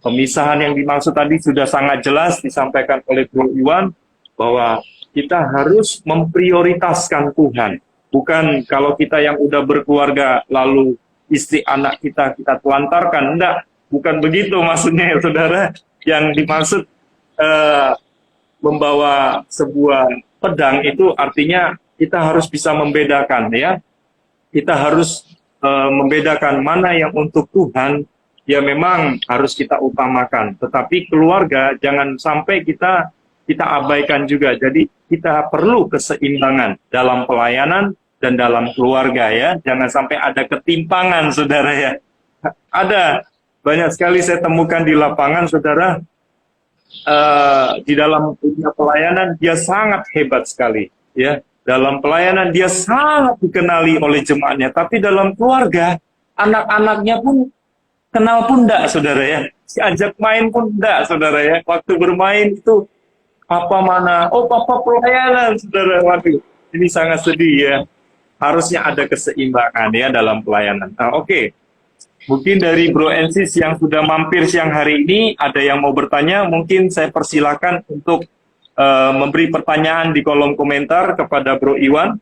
Pemisahan yang dimaksud tadi sudah sangat jelas disampaikan oleh Bro Iwan, bahwa kita harus memprioritaskan Tuhan. Bukan kalau kita yang udah berkeluarga lalu istri anak kita telantarkan. Enggak, bukan begitu maksudnya ya saudara. Yang dimaksud membawa sebuah pedang itu artinya kita harus bisa membedakan ya. Kita harus membedakan mana yang untuk Tuhan, ya memang harus kita utamakan. Tetapi keluarga jangan sampai kita abaikan juga. Jadi kita perlu keseimbangan dalam pelayanan dan dalam keluarga ya. Jangan sampai ada ketimpangan, saudara ya. Ada banyak sekali saya temukan di lapangan, saudara. Di dalam dunia pelayanan dia sangat hebat sekali ya. Dalam pelayanan dia sangat dikenali oleh jemaatnya, tapi dalam keluarga anak-anaknya pun kenal pun enggak, saudara ya. Diajak main pun enggak, saudara ya. Waktu bermain itu papa mana? Oh, papa pelayanan, saudara. Waduh, ini sangat sedih ya. Harusnya ada keseimbangan ya dalam pelayanan. Nah, oke. Mungkin dari Bro Ensis yang sudah mampir siang hari ini, ada yang mau bertanya, mungkin saya persilakan untuk memberi pertanyaan di kolom komentar kepada Bro Iwan.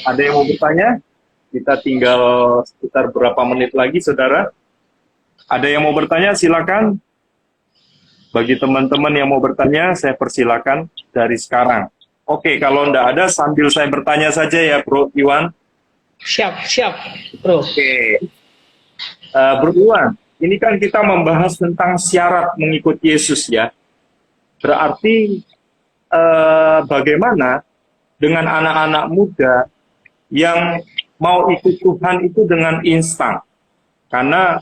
Ada yang mau bertanya? Kita tinggal sekitar berapa menit lagi, saudara. Ada yang mau bertanya, silakan. Bagi teman-teman yang mau bertanya, saya persilakan dari sekarang. Oke, kalau enggak ada, sambil saya bertanya saja ya, Bro Iwan. Siap, Bro. Oke. Bro Iwan, ini kan kita membahas tentang syarat mengikut Yesus ya. Berarti bagaimana dengan anak-anak muda yang mau ikut Tuhan itu dengan instan? Karena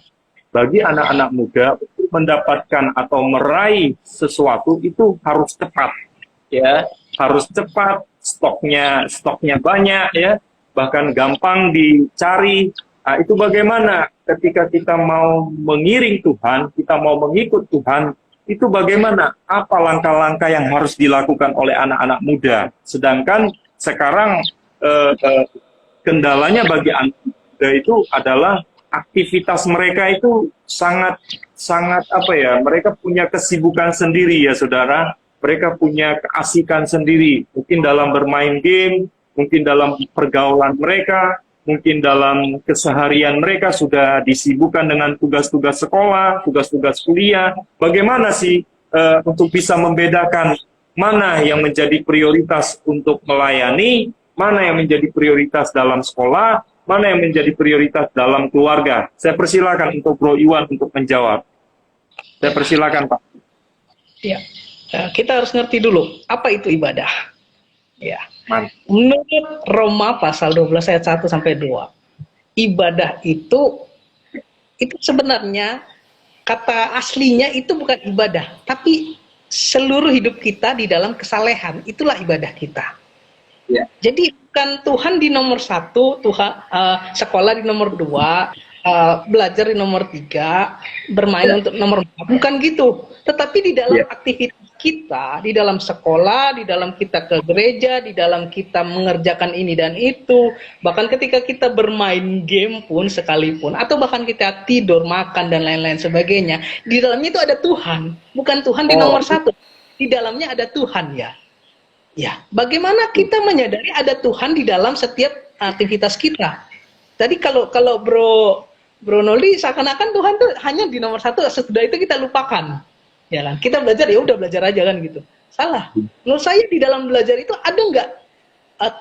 bagi anak-anak muda untuk mendapatkan atau meraih sesuatu itu harus cepat, ya, harus cepat, stoknya banyak, ya, bahkan gampang dicari. Nah, itu bagaimana ketika kita mau mengiring Tuhan, kita mau mengikut Tuhan? Itu bagaimana? Apa langkah-langkah yang harus dilakukan oleh anak-anak muda? Sedangkan sekarang kendalanya bagi anak muda itu adalah aktivitas mereka itu sangat apa ya? Mereka punya kesibukan sendiri ya, saudara. Mereka punya keasikan sendiri. Mungkin dalam bermain game, mungkin dalam pergaulan mereka, mungkin dalam keseharian mereka sudah disibukkan dengan tugas-tugas sekolah, tugas-tugas kuliah. Bagaimana sih untuk bisa membedakan mana yang menjadi prioritas untuk melayani, mana yang menjadi prioritas dalam sekolah, mana yang menjadi prioritas dalam keluarga? Saya persilakan untuk Bro Iwan untuk menjawab. Saya persilakan, Pak. Ya, kita harus ngerti dulu apa itu ibadah. Ya. Menurut Roma pasal 12 ayat 1 sampai 2, ibadah itu sebenarnya kata aslinya itu bukan ibadah, tapi seluruh hidup kita di dalam kesalehan, itulah ibadah kita. Ya. Jadi bukan Tuhan di nomor 1, Tuhan sekolah di nomor 2, belajar di nomor 3, bermain untuk nomor 4, bukan gitu. Tetapi di dalam aktivitas kita, di dalam sekolah, di dalam kita ke gereja, di dalam kita mengerjakan ini dan itu, bahkan ketika kita bermain game pun sekalipun, atau bahkan kita tidur, makan, dan lain-lain sebagainya, di dalamnya itu ada Tuhan. Bukan Tuhan di nomor 1, di dalamnya ada Tuhan ya. Ya, bagaimana kita menyadari ada Tuhan di dalam setiap aktivitas kita? Jadi kalau Bro Bro Noldi, seakan-akan Tuhan tuh hanya di nomor satu, sesudah itu kita lupakan. Ya kan? Kita belajar, ya udah belajar aja kan gitu. Salah. Menurut saya di dalam belajar itu ada nggak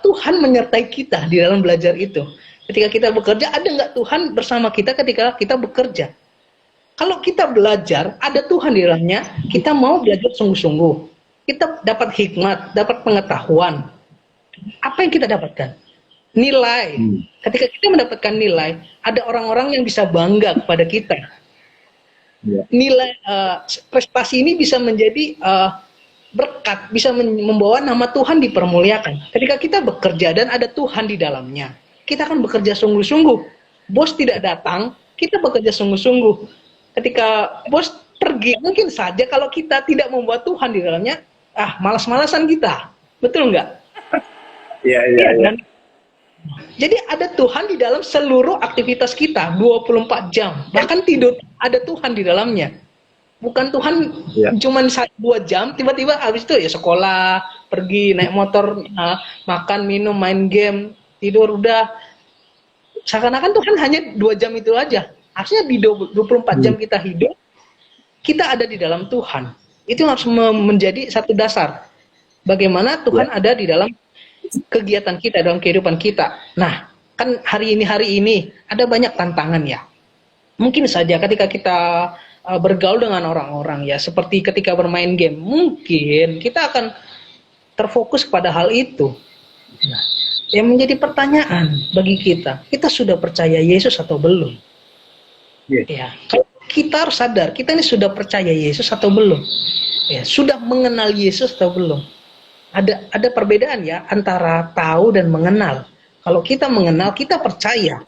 Tuhan menyertai kita di dalam belajar itu? Ketika kita bekerja, ada nggak Tuhan bersama kita ketika kita bekerja? Kalau kita belajar, ada Tuhan di dalamnya, kita mau belajar sungguh-sungguh. Kita dapat hikmat, dapat pengetahuan. Apa yang kita dapatkan? Nilai. Ketika kita mendapatkan nilai, ada orang-orang yang bisa bangga kepada kita. Nilai prestasi ini bisa menjadi berkat, bisa membawa nama Tuhan dipermuliakan. Ketika kita bekerja dan ada Tuhan di dalamnya, kita akan bekerja sungguh-sungguh. Bos tidak datang, kita bekerja sungguh-sungguh. Ketika bos pergi, mungkin saja kalau kita tidak membuat Tuhan di dalamnya, malas-malasan kita. Betul nggak? Iya. Jadi ada Tuhan di dalam seluruh aktivitas kita, 24 jam. Bahkan tidur, ada Tuhan di dalamnya. Bukan Tuhan cuman 2 jam, tiba-tiba habis itu ya sekolah, pergi, naik motor, makan, minum, main game, tidur, udah. Seakan-akan Tuhan hanya 2 jam itu aja. Harusnya di 24 jam kita hidup, kita ada di dalam Tuhan. Itu harus menjadi satu dasar. Bagaimana Tuhan ada di dalam kegiatan kita, dalam kehidupan kita. Nah, kan hari ini ada banyak tantangan ya. Mungkin saja ketika kita bergaul dengan orang-orang ya, seperti ketika bermain game, mungkin kita akan terfokus pada hal itu. Nah, yang menjadi pertanyaan bagi kita sudah percaya Yesus atau belum? Ya, kita harus sadar, kita ini sudah percaya Yesus atau belum? Ya, sudah mengenal Yesus atau belum? Ada perbedaan ya antara tahu dan mengenal. Kalau kita mengenal, kita percaya.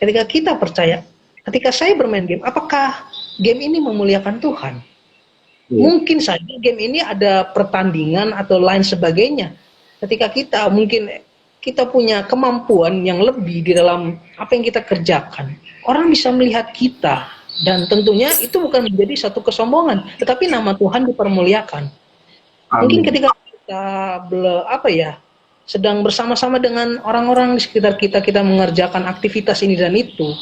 Ketika kita percaya, ketika saya bermain game, apakah game ini memuliakan Tuhan? Mungkin saja game ini ada pertandingan atau lain sebagainya. Ketika kita punya kemampuan yang lebih di dalam apa yang kita kerjakan, orang bisa melihat kita, dan tentunya itu bukan menjadi satu kesombongan, tetapi nama Tuhan dipermuliakan. Mungkin ketika kita sedang bersama-sama dengan orang-orang di sekitar kita mengerjakan aktivitas ini dan itu,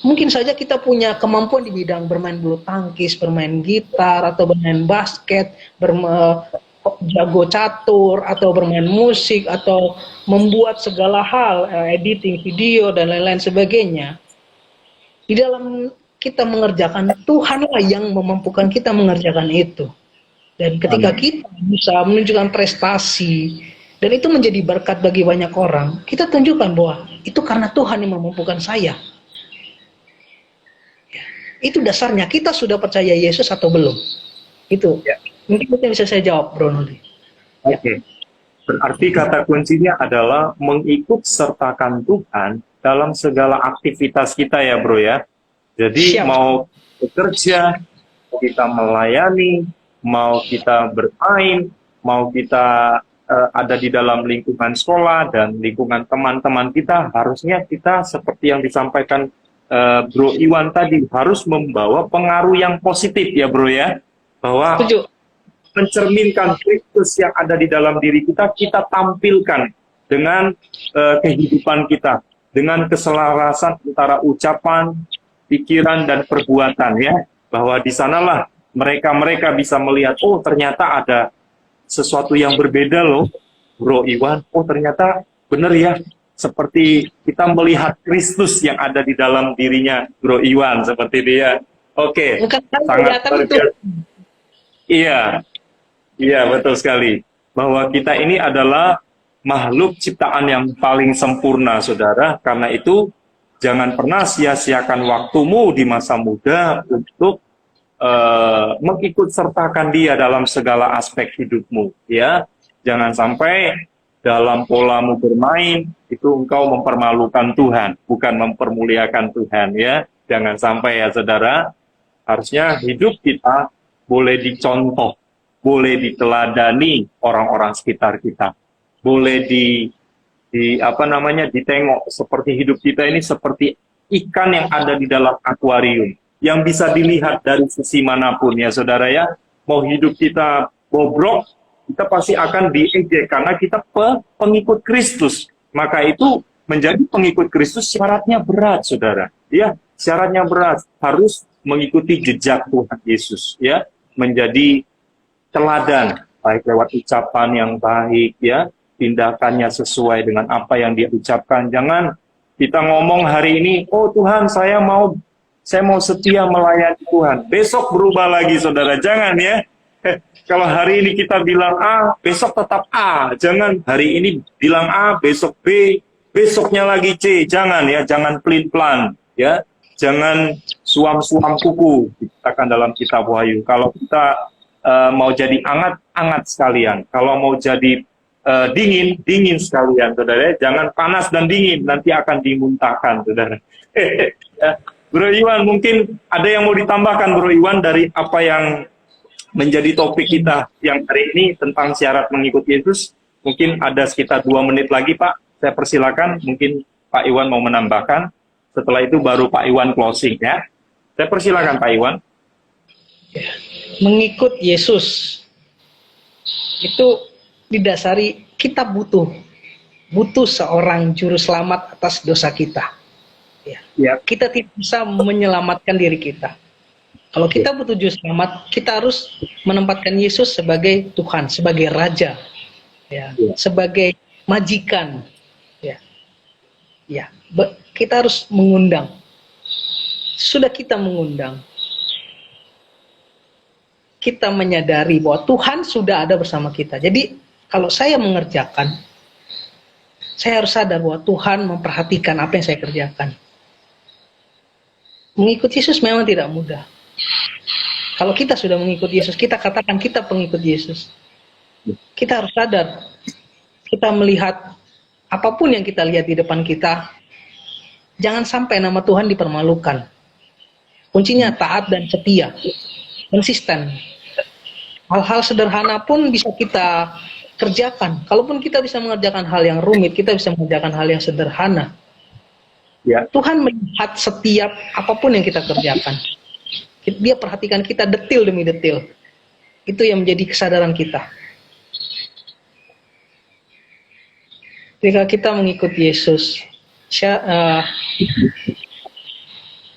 mungkin saja kita punya kemampuan di bidang bermain bulu tangkis, bermain gitar, atau bermain basket, jago catur, atau bermain musik, atau membuat segala hal, editing video dan lain-lain sebagainya. Di dalam kita mengerjakan, Tuhanlah yang memampukan kita mengerjakan itu. Dan ketika kita bisa menunjukkan prestasi, dan itu menjadi berkat bagi banyak orang, kita tunjukkan bahwa itu karena Tuhan yang memampukan saya. Itu dasarnya, kita sudah percaya Yesus atau belum? Itu. Mungkin itu yang bisa saya jawab, Bro Noldi. Oke. Berarti kata kuncinya adalah mengikut sertakan Tuhan dalam segala aktivitas kita ya, Bro ya. Jadi mau bekerja, kita melayani, mau kita bermain, mau kita ada di dalam lingkungan sekolah dan lingkungan teman-teman kita, harusnya kita seperti yang disampaikan Bro Iwan tadi, harus membawa pengaruh yang positif ya, Bro ya. Bahwa mencerminkan Kristus yang ada di dalam diri kita, kita tampilkan dengan kehidupan kita, dengan keselarasan antara ucapan, pikiran, dan perbuatan ya. Bahwa di sanalah mereka bisa melihat, oh ternyata ada sesuatu yang berbeda loh, Bro Iwan. Oh ternyata benar ya, seperti kita melihat Kristus yang ada di dalam dirinya, Bro Iwan, seperti dia. Oke, sangat terbiasa. Iya, betul sekali. Bahwa kita ini adalah makhluk ciptaan yang paling sempurna, saudara. Karena itu, jangan pernah sia-siakan waktumu di masa muda untuk mengikut sertakan dia dalam segala aspek hidupmu. Ya, jangan sampai dalam polamu bermain, itu engkau mempermalukan Tuhan, bukan mempermuliakan Tuhan. Ya, jangan sampai ya, saudara. Harusnya hidup kita boleh dicontoh, boleh diteladani orang-orang sekitar kita, boleh ditengok seperti hidup kita ini seperti ikan yang ada di dalam akuarium, yang bisa dilihat dari sisi manapun ya, saudara ya. Mau hidup kita bobrok, kita pasti akan diejek karena kita pengikut Kristus. Maka itu menjadi pengikut Kristus syaratnya berat, saudara. Ya, syaratnya berat. Harus mengikuti jejak Tuhan Yesus, ya, menjadi teladan, baik lewat ucapan yang baik, ya, tindakannya sesuai dengan apa yang dia ucapkan. Jangan kita ngomong hari ini, oh Tuhan, saya mau setia melayani Tuhan. Besok berubah lagi, saudara. Jangan, ya. Kalau hari ini kita bilang A, besok tetap A. Jangan hari ini bilang A, besok B, besoknya lagi C. Jangan, ya. Jangan pelin-pelan, ya. Jangan suam-suam kuku, dikatakan dalam kitab Wahyu. Kalau kita mau jadi angat sekalian. Kalau mau jadi dingin sekalian, saudara. Jangan panas dan dingin, nanti akan dimuntahkan, saudara. Bro Iwan, mungkin ada yang mau ditambahkan, Bro Iwan, dari apa yang menjadi topik kita yang hari ini tentang syarat mengikuti Yesus. Mungkin ada sekitar 2 menit lagi, Pak. Saya persilakan, mungkin Pak Iwan mau menambahkan. Setelah itu baru Pak Iwan closing, ya. Saya persilakan Pak Iwan. Ya. Mengikut Yesus itu didasari kita butuh seorang juru selamat atas dosa kita. Ya. Kita tidak bisa menyelamatkan diri kita. Kalau kita butuh juru selamat, kita harus menempatkan Yesus sebagai Tuhan, sebagai Raja, ya, sebagai majikan. Ya, kita harus mengundang. Sudah kita mengundang, kita menyadari bahwa Tuhan sudah ada bersama kita. Jadi kalau saya mengerjakan, saya harus sadar bahwa Tuhan memperhatikan apa yang saya kerjakan. Mengikuti Yesus memang tidak mudah. Kalau kita sudah mengikuti Yesus, kita katakan kita pengikut Yesus. Kita harus sadar, kita melihat apapun yang kita lihat di depan kita, jangan sampai nama Tuhan dipermalukan. Kuncinya taat dan setia, konsisten. Hal-hal sederhana pun bisa kita kerjakan. Kalaupun kita bisa mengerjakan hal yang rumit, kita bisa mengerjakan hal yang sederhana. Ya. Tuhan melihat setiap apapun yang kita kerjakan. Dia perhatikan kita detil demi detil. Itu yang menjadi kesadaran kita. Ketika kita mengikuti Yesus,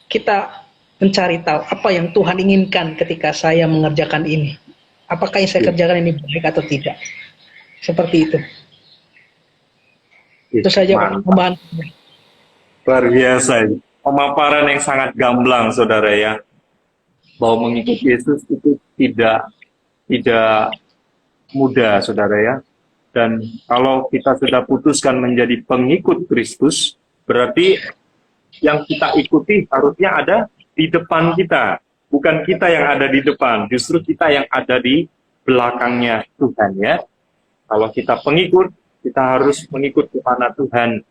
kita mencari tahu apa yang Tuhan inginkan ketika saya mengerjakan ini. Apakah yang saya kerjakan ini baik atau tidak? Seperti itu. Itu saja pembahasan. Luar biasa. Pemaparan yang sangat gamblang, saudara, ya. Bahwa mengikuti Yesus itu tidak mudah, saudara, ya. Dan kalau kita sudah putuskan menjadi pengikut Kristus, berarti yang kita ikuti harusnya ada di depan kita. Bukan kita yang ada di depan, justru kita yang ada di belakangnya Tuhan, ya. Kalau kita pengikut, kita harus mengikut kemana Tuhan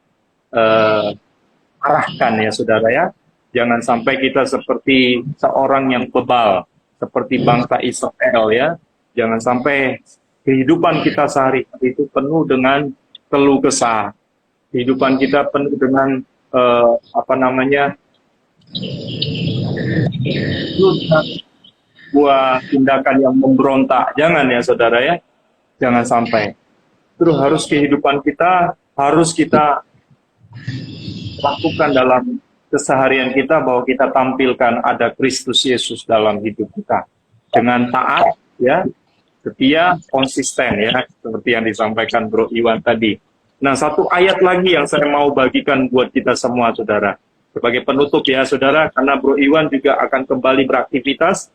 arahkan, ya, saudara, ya. Jangan sampai kita seperti seorang yang bebal, seperti bangsa Israel, ya. Jangan sampai kehidupan kita sehari-hari itu penuh dengan keluh kesah. Kehidupan kita penuh dengan buah tindakan yang memberontak. Jangan, ya, saudara, ya. Jangan sampai. Terus harus kehidupan kita harus kita lakukan dalam keseharian kita, bahwa kita tampilkan ada Kristus Yesus dalam hidup kita dengan taat, ya, setia, konsisten, ya, seperti yang disampaikan Bro Iwan tadi. Nah, satu ayat lagi yang saya mau bagikan buat kita semua, saudara. Sebagai penutup, ya, saudara, karena Bro Iwan juga akan kembali beraktivitas.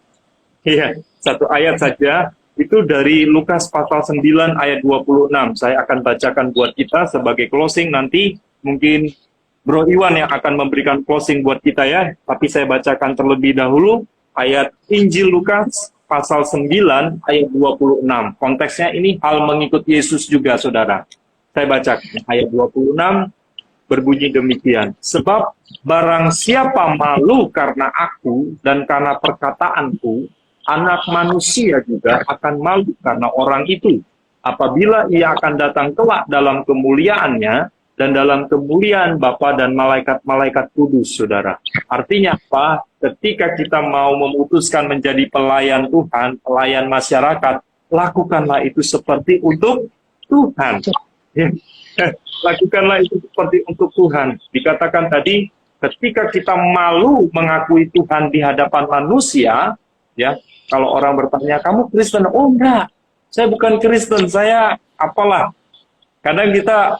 Iya, satu ayat saja, itu dari Lukas pasal 9 ayat 26. Saya akan bacakan buat kita sebagai closing. Nanti mungkin Bro Iwan yang akan memberikan closing buat kita, ya. Tapi saya bacakan terlebih dahulu ayat Injil Lukas pasal 9 ayat 26. Konteksnya ini hal mengikut Yesus juga, saudara. Saya bacakan ayat 26 berbunyi demikian. Sebab barang siapa malu karena aku dan karena perkataanku, Anak Manusia juga akan malu karena orang itu. Apabila ia akan datang kelak dalam kemuliaannya dan dalam kemuliaan Bapa dan malaikat-malaikat kudus, saudara. Artinya apa? Ketika kita mau memutuskan menjadi pelayan Tuhan, pelayan masyarakat, lakukanlah itu seperti untuk Tuhan. Ya. Lakukanlah itu seperti untuk Tuhan. Dikatakan tadi, ketika kita malu mengakui Tuhan di hadapan manusia, ya, kalau orang bertanya, kamu Kristen? Oh enggak, saya bukan Kristen, saya apalah. Kadang kita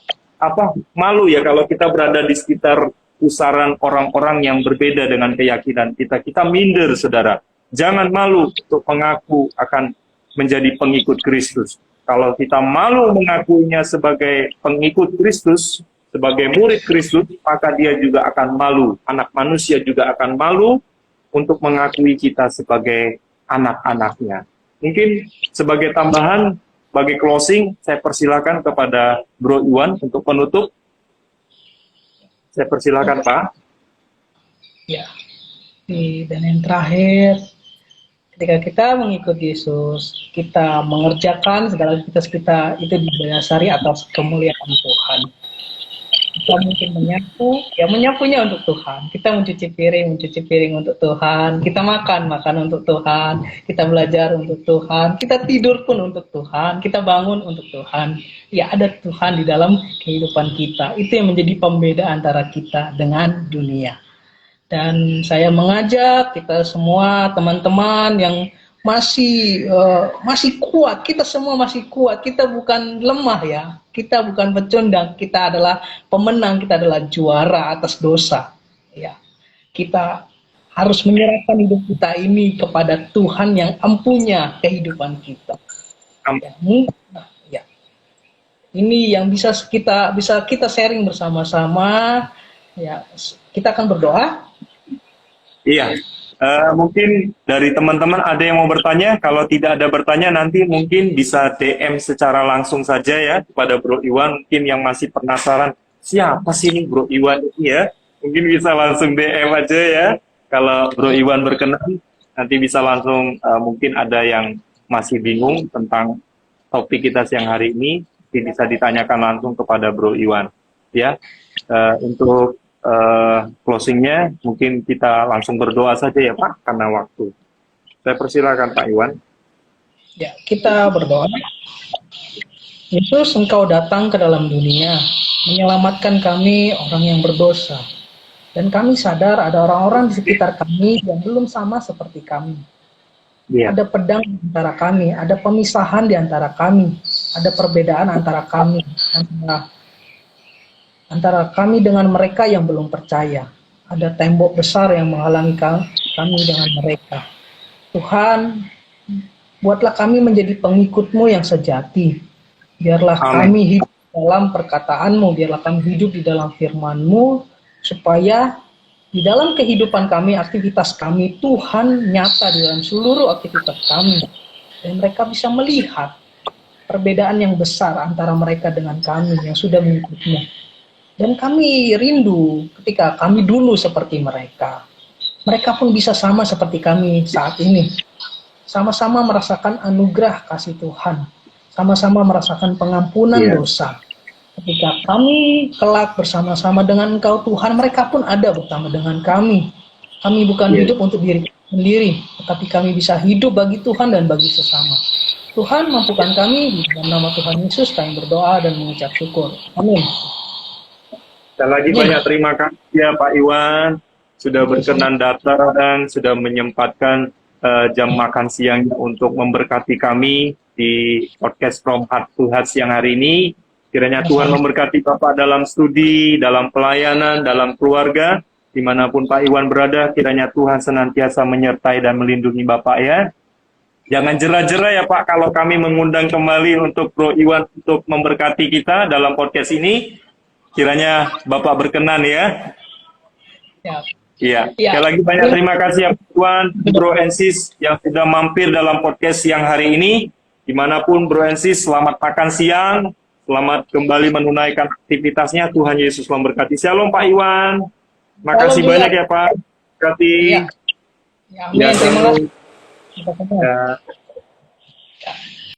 malu ya kalau kita berada di sekitar pusaran orang-orang yang berbeda dengan keyakinan kita. Kita minder, saudara. Jangan malu untuk mengaku akan menjadi pengikut Kristus. Kalau kita malu mengakuinya sebagai pengikut Kristus, sebagai murid Kristus, maka dia juga akan malu. Anak manusia juga akan malu untuk mengakui kita sebagai anak-anaknya. Mungkin sebagai tambahan, sebagai closing, saya persilakan kepada Bro Iwan untuk penutup. Saya persilakan, Pak. Ya. Dan yang terakhir, ketika kita mengikut Yesus, kita mengerjakan segala aktivitas kita itu didasari atas kemuliaan Tuhan. Kita mungkin menyapunya untuk Tuhan. Kita mencuci piring untuk Tuhan. Kita makan untuk Tuhan. Kita belajar untuk Tuhan. Kita tidur pun untuk Tuhan. Kita bangun untuk Tuhan. Ya, ada Tuhan di dalam kehidupan kita. Itu yang menjadi pembeda antara kita dengan dunia. Dan saya mengajak kita semua teman-teman yang masih kuat, kita semua masih kuat, kita bukan lemah ya, kita bukan pecundang, kita adalah pemenang, kita adalah juara atas dosa. Ya, kita harus menyerahkan hidup kita ini kepada Tuhan yang empunya kehidupan kita. Ya, ini yang bisa kita sharing bersama-sama. Ya, kita akan berdoa. Iya, mungkin dari teman-teman ada yang mau bertanya. Kalau tidak ada bertanya, nanti mungkin bisa DM secara langsung saja ya kepada Bro Iwan. Mungkin yang masih penasaran, siapa sih ini Bro Iwan ini ya? Mungkin bisa langsung DM aja ya. Kalau Bro Iwan berkenan, nanti bisa langsung, mungkin ada yang masih bingung tentang topik kita siang hari ini, bisa ditanyakan langsung kepada Bro Iwan. Ya, untuk closingnya mungkin kita langsung berdoa saja ya Pak, karena waktu. Saya persilakan Pak Iwan. Ya, kita berdoa. Yesus, Engkau datang ke dalam dunia, menyelamatkan kami orang yang berdosa. Dan kami sadar ada orang-orang di sekitar kami yang belum sama seperti kami. Yeah. Ada pedang di antara kami, ada pemisahan di antara kami, ada perbedaan antara kami, antara kami dengan mereka yang belum percaya. Ada tembok besar yang menghalangi kami dengan mereka. Tuhan, buatlah kami menjadi pengikut-Mu yang sejati. Biarlah kami hidup dalam perkataan-Mu, biarlah kami hidup di dalam firman-Mu, supaya di dalam kehidupan kami, aktivitas kami, Tuhan nyata di dalam seluruh aktivitas kami. Dan mereka bisa melihat perbedaan yang besar antara mereka dengan kami yang sudah mengikut-Mu. Dan kami rindu ketika kami dulu seperti mereka. Mereka pun bisa sama seperti kami saat ini. Sama-sama merasakan anugerah kasih Tuhan. Sama-sama merasakan pengampunan dosa. Ketika kami kelak bersama-sama dengan Engkau Tuhan, mereka pun ada bersama dengan kami. Kami bukan hidup untuk diri sendiri, tetapi kami bisa hidup bagi Tuhan dan bagi sesama. Tuhan mampukan kami, di dalam nama Tuhan Yesus kami berdoa dan mengucap syukur. Amin. Sekali lagi banyak terima kasih ya Pak Iwan sudah berkenan datang dan sudah menyempatkan jam makan siang untuk memberkati kami di podcast From Heart to Heart siang hari ini. Kiranya Tuhan memberkati Bapak dalam studi, dalam pelayanan, dalam keluarga, dimanapun Pak Iwan berada. Kiranya Tuhan senantiasa menyertai dan melindungi Bapak ya. Jangan jera-jera ya Pak kalau kami mengundang kembali untuk Bro Iwan untuk memberkati kita dalam podcast ini. Kiranya Bapak berkenan ya. Iya. Sekali lagi banyak terima kasih ya Tuan, Bro and Sis yang sudah mampir dalam podcast siang hari ini. Dimanapun Bro and Sis, selamat makan siang, selamat kembali menunaikan aktivitasnya. Tuhan Yesus memberkati. Shalom Pak Iwan. Makasih banyak ya Pak. Terima kasih. Ya, terima kasih.